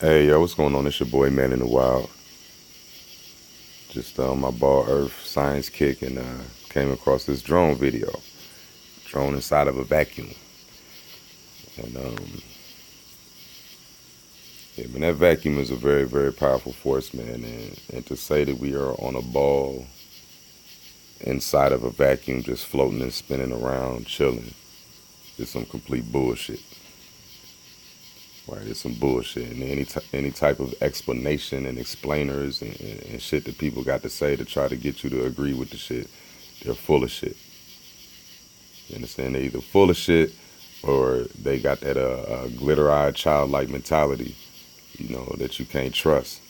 Hey, yo, what's going on? It's your boy, Man in the Wild. Just on my Ball Earth science kick and came across this drone video. Drone inside of a vacuum. And, yeah, man, that vacuum is a very, very powerful force, man. And to say that we are on a ball inside of a vacuum just floating and spinning around, chilling, is some complete bullshit. Right, it's some bullshit, and any type of explanation and explainers and shit that people got to say to try to get you to agree with the shit, they're full of shit. You understand? They're either full of shit or they got that glitter-eyed childlike mentality, that you can't trust.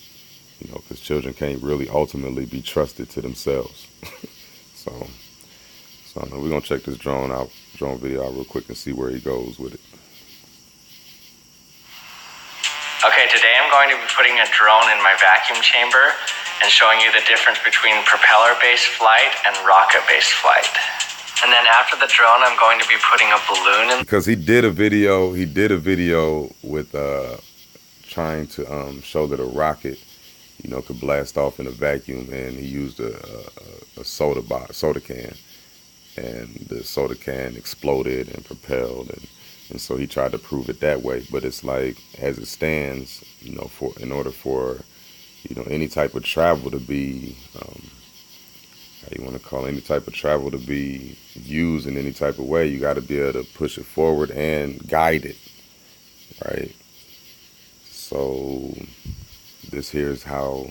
Because children can't really ultimately be trusted to themselves. so, we're gonna check this drone video out real quick and see where he goes with it. Okay, today I'm going to be putting a drone in my vacuum chamber and showing you the difference between propeller-based flight and rocket-based flight. And then after the drone, I'm going to be putting a balloon in. Because he did a video with trying to show that a rocket, could blast off in a vacuum, and he used a soda can, and the soda can exploded and propelled, and so he tried to prove it that way. But it's like, as it stands, in order for, any type of travel to be, any type of travel to be used in any type of way, you got to be able to push it forward and guide it, right? So this here is how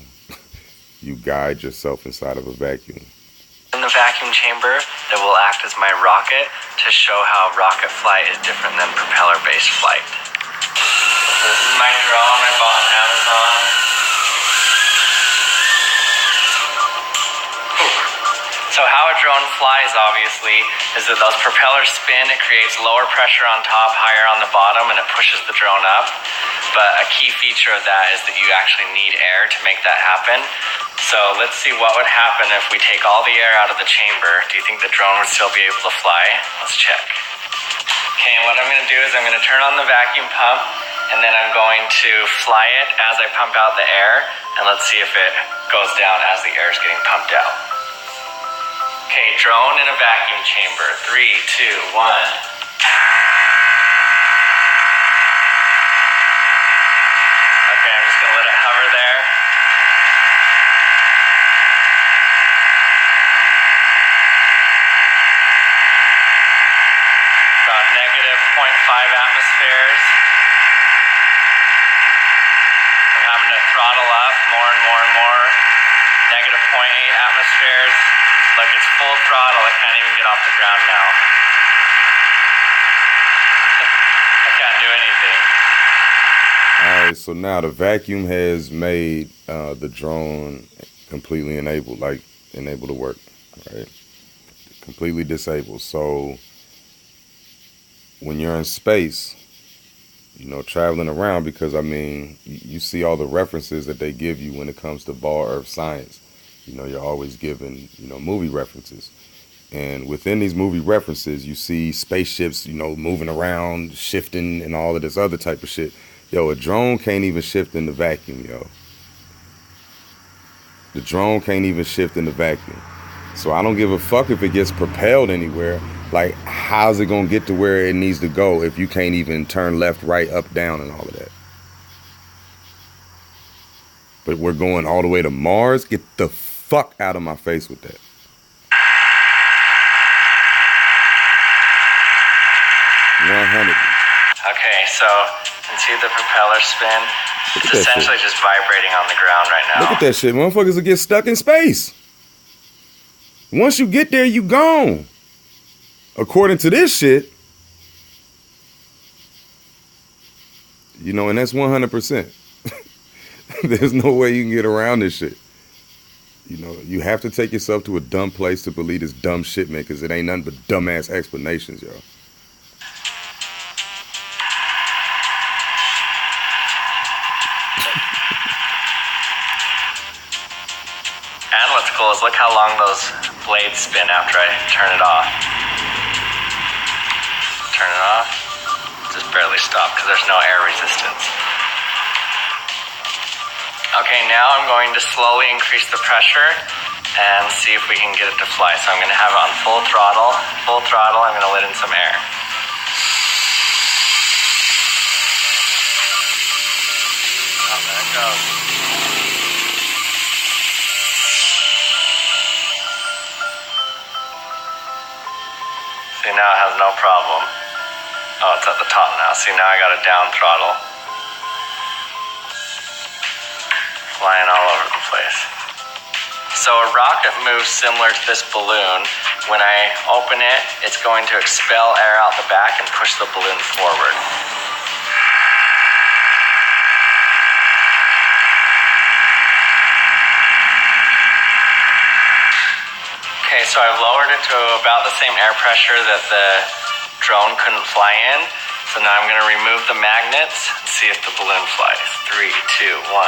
you guide yourself inside of a vacuum. In the vacuum chamber that will act as my rocket to show how rocket flight is different than propeller-based flight. This is my drone I bought on Amazon. So how a drone flies, obviously, is that those propellers spin, it creates lower pressure on top, higher on the bottom, and it pushes the drone up. But a key feature of that is that you actually need air to make that happen. So let's see what would happen if we take all the air out of the chamber. Do you think the drone would still be able to fly? Let's check. Okay, and what I'm gonna do is I'm gonna turn on the vacuum pump, and then I'm going to fly it as I pump out the air, and let's see if it goes down as the air is getting pumped out. Okay, drone in a vacuum chamber. 3, 2, 1. Negative 0.5 atmospheres. I'm having to throttle up more and more and more. Negative 0.8 atmospheres. Look, it's full throttle. I can't even get off the ground now. I can't do anything. Alright, so now the vacuum has made the drone completely unable to work, right? Completely disabled. So when you're in space, traveling around, because you see all the references that they give you when it comes to Ball Earth science. You're always given, movie references. And within these movie references, you see spaceships, moving around, shifting, and all of this other type of shit. Yo, a drone can't even shift in the vacuum, yo. The drone can't even shift in the vacuum. So I don't give a fuck if it gets propelled anywhere. Like, how's it gonna get to where it needs to go if you can't even turn left, right, up, down, and all of that? But we're going all the way to Mars? Get the fuck out of my face with that. Okay, so you can see the propeller spin. It's essentially just vibrating on the ground right now. Look at that shit. Motherfuckers will get stuck in space. Once you get there, you gone. According to this shit, and that's 100%. There's no way you can get around this shit. You have to take yourself to a dumb place to believe this dumb shit, man, because it ain't nothing but dumbass explanations, yo. And what's cool is look how long those blades spin after I turn it off. Turn it off. Just barely stop because there's no air resistance. Okay, now I'm going to slowly increase the pressure and see if we can get it to fly. So I'm going to have it on full throttle. Full throttle, I'm going to let in some air. Oh, there it goes. See, now it has no problem. Oh, it's at the top now. See, now I got it down throttle. Flying all over the place. So a rocket moves similar to this balloon. When I open it, it's going to expel air out the back and push the balloon forward. Okay, so I've lowered it to about the same air pressure that the drone couldn't fly in. So now I'm going to remove the magnets and see if the balloon flies. 3, 2, 1.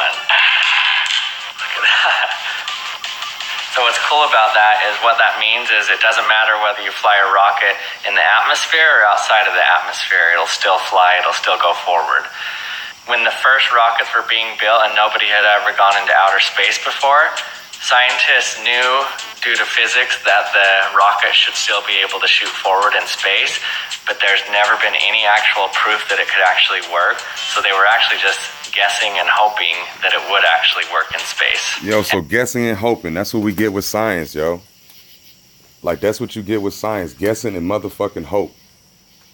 Look at that. So what's cool about that is what that means is it doesn't matter whether you fly a rocket in the atmosphere or outside of the atmosphere. It'll still fly, it'll still go forward. When the first rockets were being built and nobody had ever gone into outer space before, scientists knew due to physics that the rocket should still be able to shoot forward in space, but there's never been any actual proof that it could actually work. So they were actually just guessing and hoping that it would actually work in space. Yo, so guessing and hoping, that's what we get with science, yo. Like, that's what you get with science, guessing and motherfucking hope.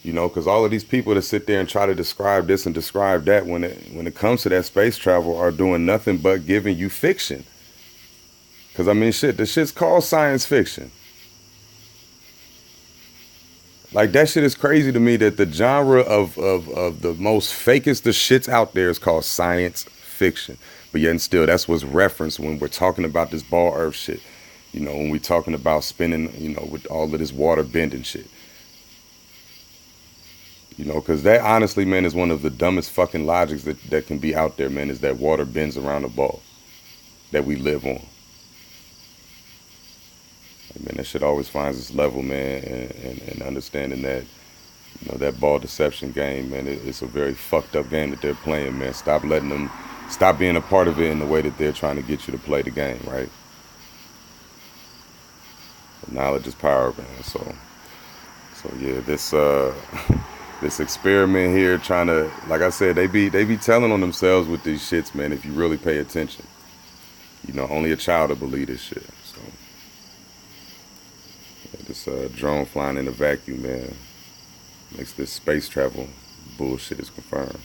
You know, because all of these people that sit there and try to describe this and describe that when it comes to that space travel are doing nothing but giving you fiction. Because, I mean, shit, the shit's called science fiction. Like, that shit is crazy to me that the genre of the most fakest the shits out there is called science fiction. But yet and still, that's what's referenced when we're talking about this ball earth shit. You know, when we're talking about spinning, you know, with all of this water bending shit. You know, because that honestly, man, is one of the dumbest fucking logics that can be out there, man, is that water bends around a ball that we live on. Man, that shit always finds its level, man, and understanding that, you know, that ball deception game, man, it's a very fucked up game that they're playing, man. Stop being a part of it in the way that they're trying to get you to play the game, right? But knowledge is power, man. So yeah, this this experiment here, trying to, like I said, they be telling on themselves with these shits, man. If you really pay attention, you know, only a child will believe this shit. So. This drone flying in a vacuum, man, makes this space travel bullshit is confirmed.